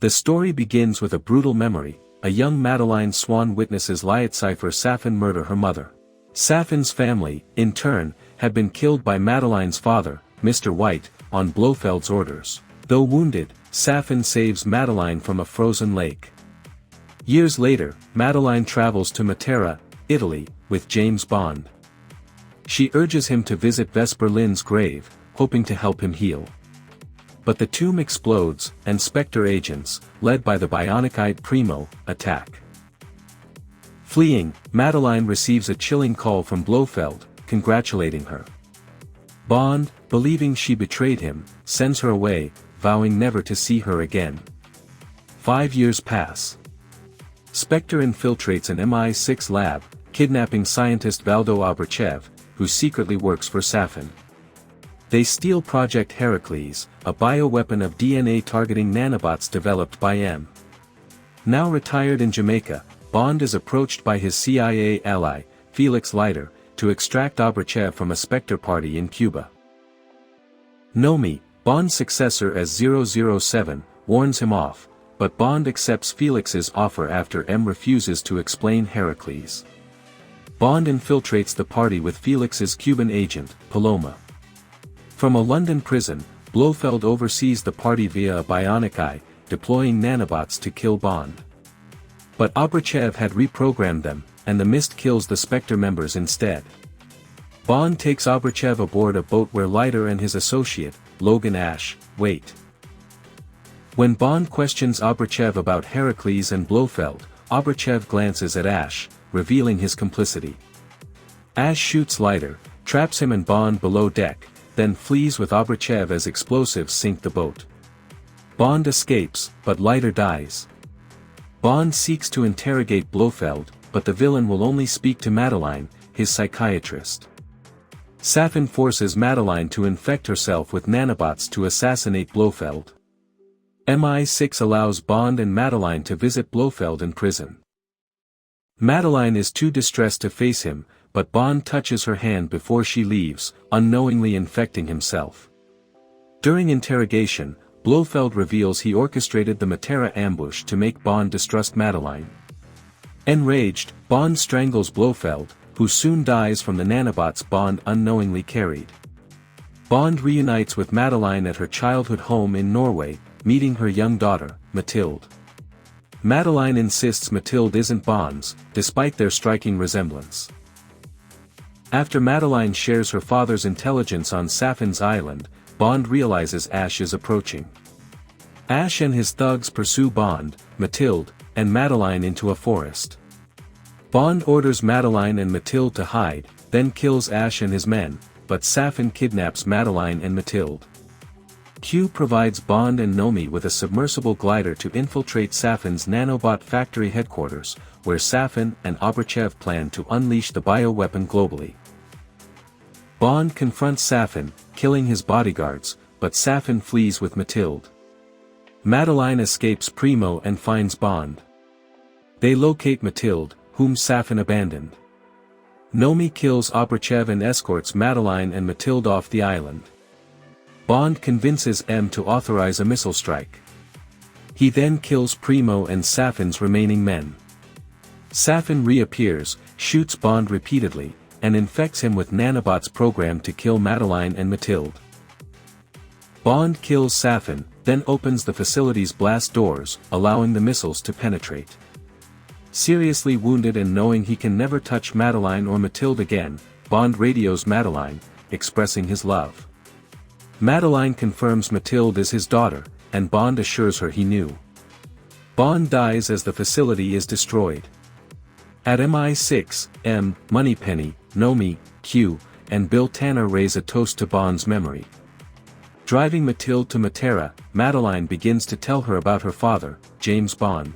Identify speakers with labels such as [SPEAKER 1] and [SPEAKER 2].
[SPEAKER 1] The story begins with a brutal memory. A young Madeline Swan witnesses Cipher Safin murder her mother. Safin's family, in turn, had been killed by Madeline's father, Mr. White, on Blofeld's orders. Though wounded, Safin saves Madeline from a frozen lake. Years later, Madeline travels to Matera, Italy, with James Bond. She urges him to visit Vesper Lynd's grave, hoping to help him heal. But the tomb explodes, and Spectre agents, led by the Bionicite Primo, attack. Fleeing, Madeline receives a chilling call from Blofeld, congratulating her. Bond, believing she betrayed him, sends her away, vowing never to see her again. 5 years pass. Spectre infiltrates an MI6 lab, kidnapping scientist Valdo Abrachev, who secretly works for Safin. They steal Project Heracles, a bioweapon of DNA-targeting nanobots developed by M. Now retired in Jamaica, Bond is approached by his CIA ally, Felix Leiter, to extract Abrachev from a Spectre party in Cuba. Nomi, Bond's successor as 007, warns him off, but Bond accepts Felix's offer after M refuses to explain Heracles. Bond infiltrates the party with Felix's Cuban agent, Paloma. From a London prison, Blofeld oversees the party via a bionic eye, deploying nanobots to kill Bond. But Abrachev had reprogrammed them, and the mist kills the Spectre members instead. Bond takes Abrachev aboard a boat where Leiter and his associate, Logan Ash, wait. When Bond questions Abrachev about Heracles and Blofeld, Abrachev glances at Ash, revealing his complicity. Ash shoots Leiter, traps him and Bond below deck, then flees with Abrachev as explosives sink the boat. Bond escapes, but Leiter dies. Bond seeks to interrogate Blofeld, but the villain will only speak to Madeline, his psychiatrist. Safin forces Madeline to infect herself with nanobots to assassinate Blofeld. MI6 allows Bond and Madeline to visit Blofeld in prison. Madeline is too distressed to face him, but Bond touches her hand before she leaves, unknowingly infecting himself. During interrogation, Blofeld reveals he orchestrated the Matera ambush to make Bond distrust Madeline. Enraged, Bond strangles Blofeld, who soon dies from the nanobots Bond unknowingly carried. Bond reunites with Madeline at her childhood home in Norway, meeting her young daughter, Mathilde. Madeline insists Mathilde isn't Bond's, despite their striking resemblance. After Madeline shares her father's intelligence on Safin's island, Bond realizes Ash is approaching. Ash and his thugs pursue Bond, Mathilde, and Madeline into a forest. Bond orders Madeline and Mathilde to hide, then kills Ash and his men, but Safin kidnaps Madeline and Mathilde. Q provides Bond and Nomi with a submersible glider to infiltrate Safin's nanobot factory headquarters, where Safin and Abrachev plan to unleash the bioweapon globally. Bond confronts Safin, killing his bodyguards, but Safin flees with Mathilde. Madeline escapes Primo and finds Bond. They locate Mathilde, whom Safin abandoned. Nomi kills Abrachev and escorts Madeline and Mathilde off the island. Bond convinces M to authorize a missile strike. He then kills Primo and Safin's remaining men. Safin reappears, shoots Bond repeatedly, and infects him with nanobots programmed to kill Madeline and Mathilde. Bond kills Safin, then opens the facility's blast doors, allowing the missiles to penetrate. Seriously wounded and knowing he can never touch Madeline or Mathilde again, Bond radios Madeline, expressing his love. Madeline confirms Mathilde is his daughter, and Bond assures her he knew. Bond dies as the facility is destroyed. At MI6, M, Moneypenny, Nomi, Q, and Bill Tanner raise a toast to Bond's memory. Driving Mathilde to Matera, Madeline begins to tell her about her father, James Bond.